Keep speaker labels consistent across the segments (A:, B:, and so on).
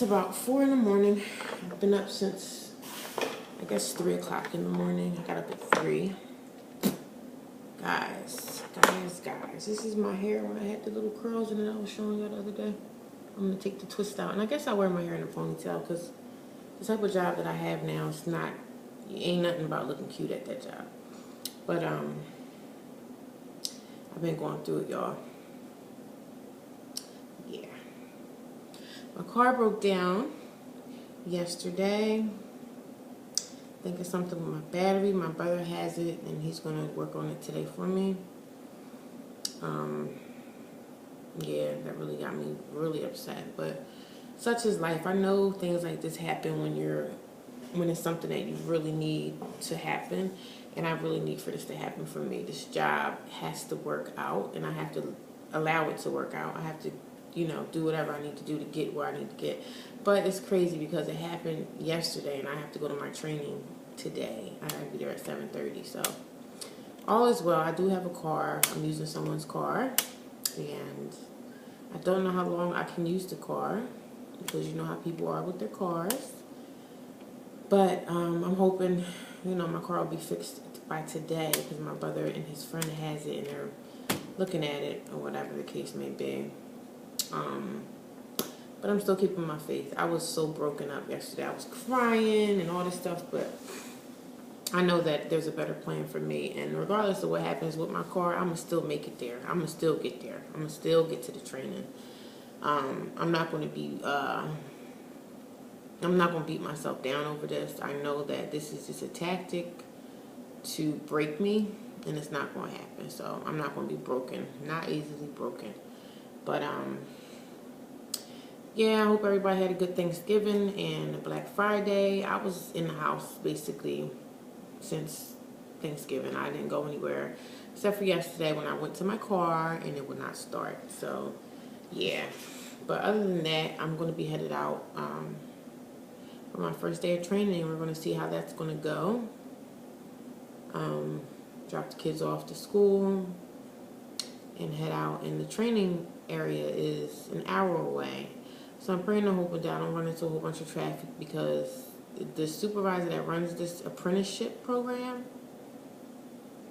A: It's about 4 in the morning. I've been up since, I guess, 3 o'clock in the morning. I got up at 3. Guys. This is my hair when I had the little curls and then I was showing you the other day. I'm going to take the twist out. And I guess I wear my hair in a ponytail because the type of job that I have now, it's not, ain't nothing about looking cute at that job. But, I've been going through it, y'all. Yeah. My car broke down yesterday. I think it's something with my battery. My brother has it, and he's going to work on it today for me. Yeah, that really got me really upset. But such is life. I know things like this happen when it's something that you really need to happen. And I really need for this to happen for me. This job has to work out, and I have to allow it to work out. I have to, do whatever I need to do to get where I need to get. But it's crazy because it happened yesterday, and I have to go to my training today. I have to be there at 7:30. So all is well. I do have a car. I'm using someone's car, and I don't know how long I can use the car because you know how people are with their cars. But I'm hoping, my car will be fixed by today because my brother and his friend has it and they're looking at it or whatever the case may be. But I'm still keeping my faith. I was so broken up yesterday. I was crying and all this stuff, but I know that there's a better plan for me. And regardless of what happens with my car, I'm going to still make it there. I'm going to still get there. I'm going to still get to the training. I'm not going to beat myself down over this. I know that this is just a tactic to break me, and it's not going to happen. So I'm not going to be broken. Not easily broken. But, yeah, I hope everybody had a good Thanksgiving and a Black Friday. I was in the house, basically, since Thanksgiving. I didn't go anywhere, except for yesterday when I went to my car, and it would not start. So, yeah. But other than that, I'm going to be headed out, for my first day of training. We're going to see how that's going to go. Drop the kids off to school and head out. And the training area is an hour away. So I'm praying and hoping that I don't run into a whole bunch of traffic because the supervisor that runs this apprenticeship program,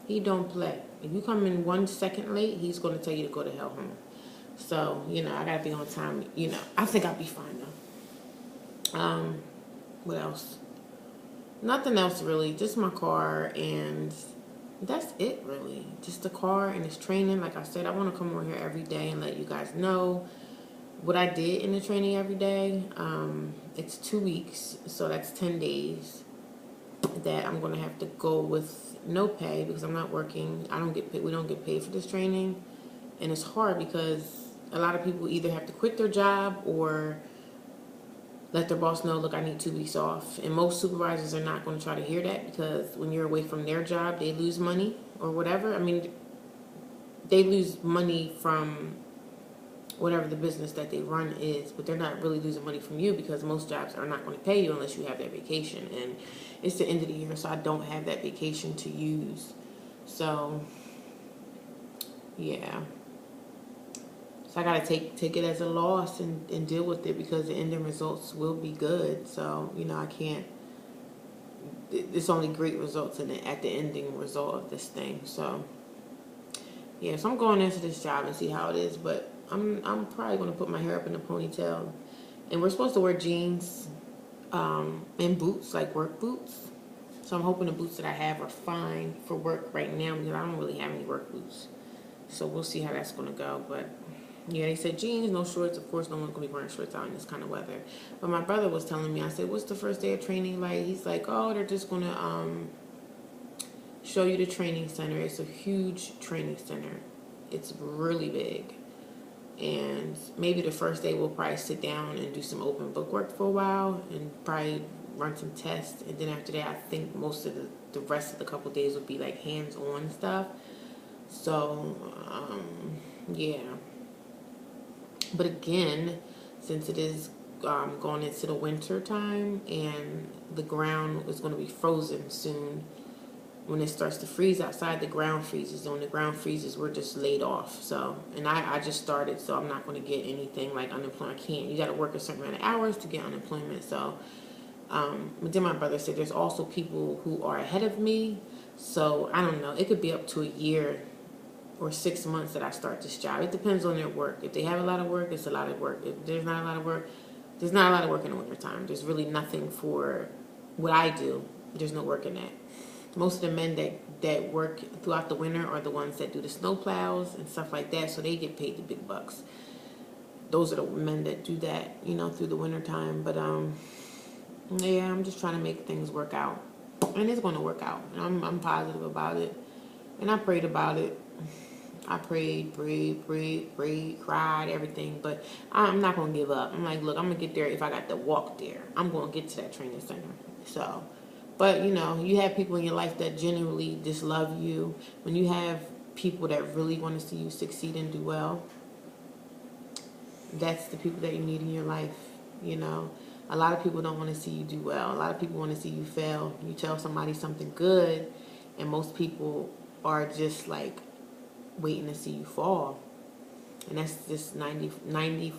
A: he don't play. If you come in 1 second late, he's going to tell you to go to hell home. So, I got to be on time. I think I'll be fine though. What else? Nothing else really. Just my car, and that's it really. Just the car and this training. Like I said, I want to come over here every day and let you guys know what I did in the training every day. It's 2 weeks, so that's 10 days that I'm going to have to go with no pay because I'm not working. I don't get paid. We don't get paid for this training, and it's hard because a lot of people either have to quit their job or let their boss know, look, I need 2 weeks off. And most supervisors are not going to try to hear that because when you're away from their job, they lose money or whatever. I mean, they lose money from whatever the business that they run is, but they're not really losing money from you because most jobs are not going to pay you unless you have that vacation. And it's the end of the year, so I don't have that vacation to use. So, yeah. So I got to take it as a loss and deal with it because the ending results will be good. So, I can't, it's only great results at the ending result of this thing. So, yeah, so I'm going into this job and see how it is. But I'm probably going to put my hair up in a ponytail. And we're supposed to wear jeans and boots, like work boots. So I'm hoping the boots that I have are fine for work right now because I don't really have any work boots. So we'll see how that's going to go. But yeah, they said jeans, no shorts. Of course, no one's going to be wearing shorts out in this kind of weather. But my brother was telling me, I said, what's the first day of training like? He's like, oh, they're just going to show you the training center. It's a huge training center. It's really big. And maybe the first day we'll probably sit down and do some open book work for a while and probably run some tests. And then after that, I think most of the rest of the couple days will be like hands-on stuff. So, yeah. But again, since it is going into the winter time and the ground is going to be frozen soon when it starts to freeze outside, the ground freezes. And when the ground freezes, we're just laid off. So, and I just started, so I'm not going to get anything like unemployment. I can't. You got to work a certain amount of hours to get unemployment. So, but then my brother said there's also people who are ahead of me. So, I don't know. It could be up to a year or 6 months that I start this job. It depends on their work. If they have a lot of work, it's a lot of work. If there's not a lot of work, there's not a lot of work in the wintertime. There's really nothing for what I do. There's no work in that. Most of the men that work throughout the winter are the ones that do the snow plows and stuff like that, so they get paid the big bucks. Those are the men that do that, you know, through the winter time. But yeah, I'm just trying to make things work out, and it's going to work out. And I'm positive about it, and I prayed about it. I prayed, cried, everything, but I'm not going to give up. I'm like, look, I'm going to get there if I got to walk there. I'm going to get to that training center. So, but, you know, you have people in your life that genuinely just love you. When you have people that really want to see you succeed and do well, that's the people that you need in your life, you know. A lot of people don't want to see you do well. A lot of people want to see you fail. You tell somebody something good, and most people are just like waiting to see you fall. And that's just 99%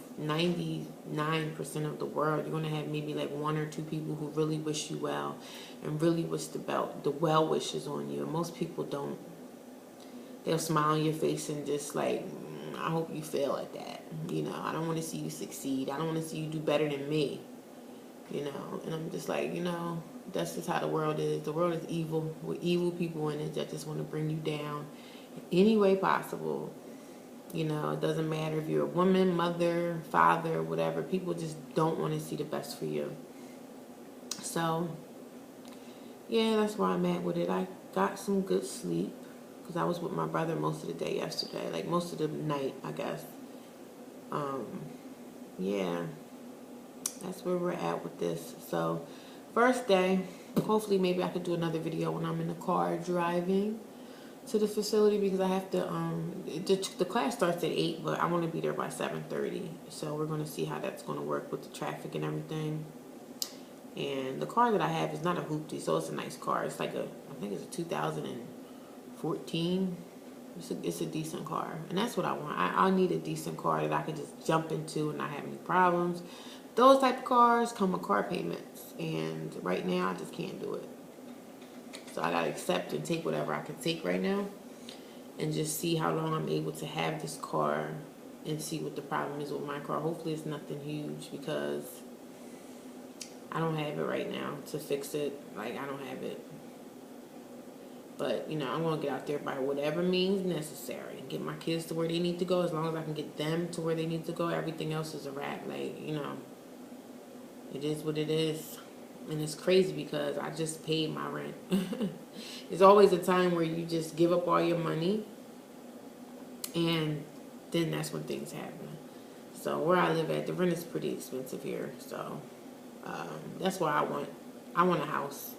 A: of the world. You're going to have maybe like one or two people who really wish you well and really wish the well wishes on you. And most people don't. They'll smile on your face and just like, I hope you fail at that. You know, I don't want to see you succeed. I don't want to see you do better than me. You know, and I'm just like, you know, that's just how the world is. The world is evil with evil people in it that just want to bring you down in any way possible. You know, it doesn't matter if you're a woman, mother, father, whatever. People just don't want to see the best for you. So, yeah, that's where I'm at with it. I got some good sleep because I was with my brother most of the day yesterday. Like, most of the night, I guess. Yeah, that's where we're at with this. So, first day, hopefully maybe I could do another video when I'm in the car driving to the facility because I have to, the class starts at 8, but I want to be there by 7:30. So we're going to see how that's going to work with the traffic and everything. And the car that I have is not a hoopty, so it's a nice car. It's like I think it's a 2014. It's a decent car. And that's what I want. I need a decent car that I can just jump into and not have any problems. Those type of cars come with car payments. And right now, I just can't do it. So I got to accept and take whatever I can take right now and just see how long I'm able to have this car and see what the problem is with my car. Hopefully it's nothing huge because I don't have it right now to fix it. Like, I don't have it. But, you know, I'm going to get out there by whatever means necessary and get my kids to where they need to go. As long as I can get them to where they need to go, everything else is a wrap. Like, you know, it is what it is. And it's crazy because I just paid my rent. There's always a time where you just give up all your money and then that's when things happen. So where I live at, the rent is pretty expensive here. So that's why I want a house.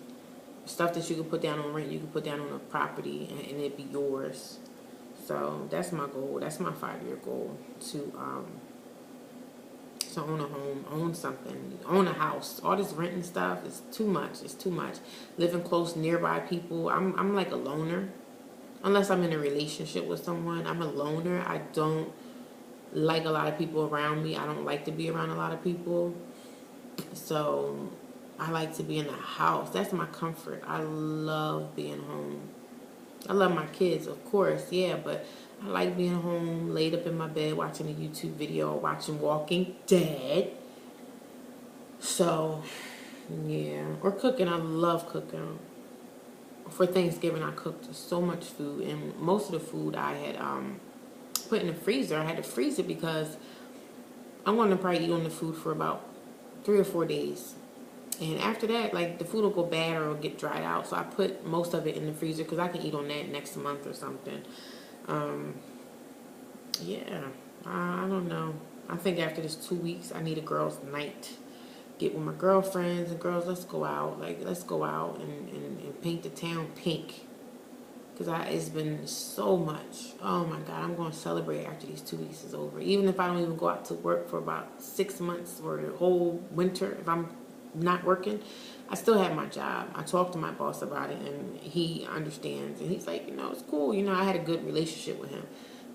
A: Stuff that you can put down on rent, you can put down on a property and it'd be yours. So that's my goal. That's my 5-year goal to own a home, own something, own a house. All this rent and stuff is too much. It's too much. Living close nearby people. I'm like a loner. Unless I'm in a relationship with someone, I'm a loner. I don't like a lot of people around me. I don't like to be around a lot of people. So I like to be in a house. That's my comfort. I love being home. I love my kids, of course, yeah, but I like being home, laid up in my bed, watching a YouTube video, or watching Walking Dead. So, yeah. Or cooking. I love cooking. For Thanksgiving, I cooked so much food. And most of the food I had put in the freezer. I had to freeze it because I'm going to probably eat on the food for about 3 or 4 days. And after that, like, the food will go bad or it'll get dried out. So I put most of it in the freezer because I can eat on that next month or something. Yeah, I don't know. I think after this 2 weeks, I need a girls' night. Get with my girlfriends and girls, let's go out. Like, let's go out and paint the town pink. Because it's been so much. Oh, my God. I'm going to celebrate after these 2 weeks is over. Even if I don't even go out to work for about 6 months or the whole winter. If I'm not working, I still had my job. I talked to my boss about it, and he understands. And he's like, it's cool. I had a good relationship with him.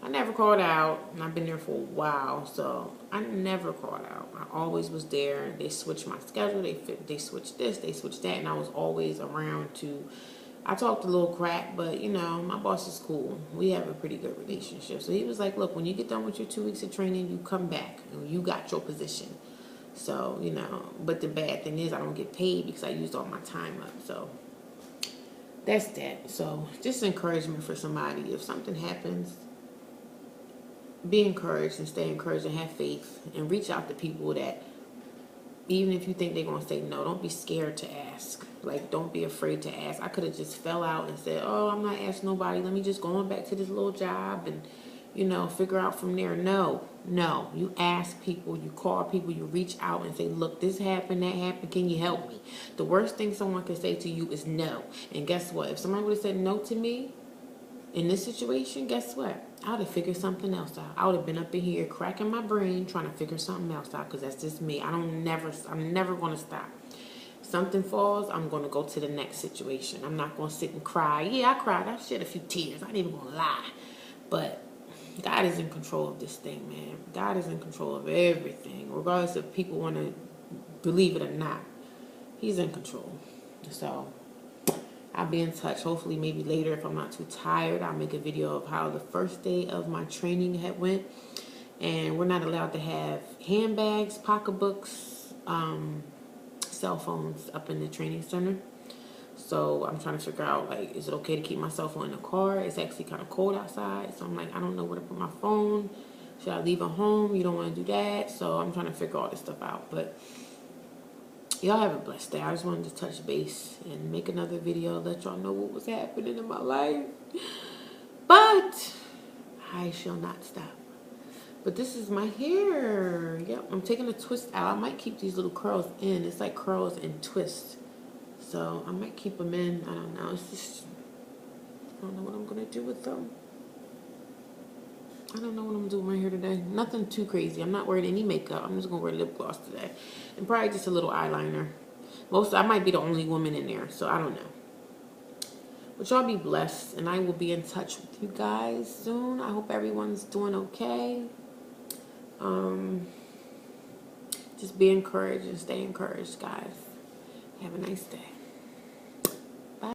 A: I never called out, and I've been there for a while, so I never called out. I always was there. They switched my schedule. They switched this, they switched that, and I was always around to. I talked a little crap, but my boss is cool. We have a pretty good relationship. So he was like, look, when you get done with your 2 weeks of training, you come back and you got your position. So, but the bad thing is I don't get paid because I used all my time up. So that's that. So just encouragement for somebody. If something happens, be encouraged and stay encouraged and have faith and reach out to people that, even if you think they're going to say no, don't be scared to ask. Like, don't be afraid to ask. I could have just fell out and said, oh, I'm not asking nobody. Let me just go on back to this little job and, figure out from there. No. You ask people, you call people, you reach out and say, look, this happened, that happened. Can you help me? The worst thing someone can say to you is no. And guess what? If somebody would have said no to me in this situation, guess what? I would have figured something else out. I would have been up in here cracking my brain trying to figure something else out because that's just me. I'm never going to stop. Something falls, I'm going to go to the next situation. I'm not going to sit and cry. Yeah, I cried. I shed a few tears. I ain't even going to lie. But God is in control of this thing, man. God is in control of everything, regardless if people want to believe it or not. He's in control. So I'll be in touch. Hopefully, maybe later, if I'm not too tired, I'll make a video of how the first day of my training had went. And we're not allowed to have handbags, pocketbooks, cell phones up in the training center. So I'm trying to figure out, like, is it okay to keep my cell phone in the car? It's actually kind of cold outside. So I'm like, I don't know where to put my phone. Should I leave it home? You don't want to do that. So I'm trying to figure all this stuff out. But y'all have a blessed day. I just wanted to touch base and make another video, let y'all know what was happening in my life. But I shall not stop. But this is my hair. Yep, I'm taking a twist out. I might keep these little curls in. It's like curls and twists. So I might keep them in. I don't know. It's just, I don't know what I'm going to do with them. I don't know what I'm doing right here today. Nothing too crazy. I'm not wearing any makeup. I'm just going to wear lip gloss today. And probably just a little eyeliner. I might be the only woman in there. So I don't know. But y'all be blessed. And I will be in touch with you guys soon. I hope everyone's doing okay. Just be encouraged and stay encouraged, guys. Have a nice day.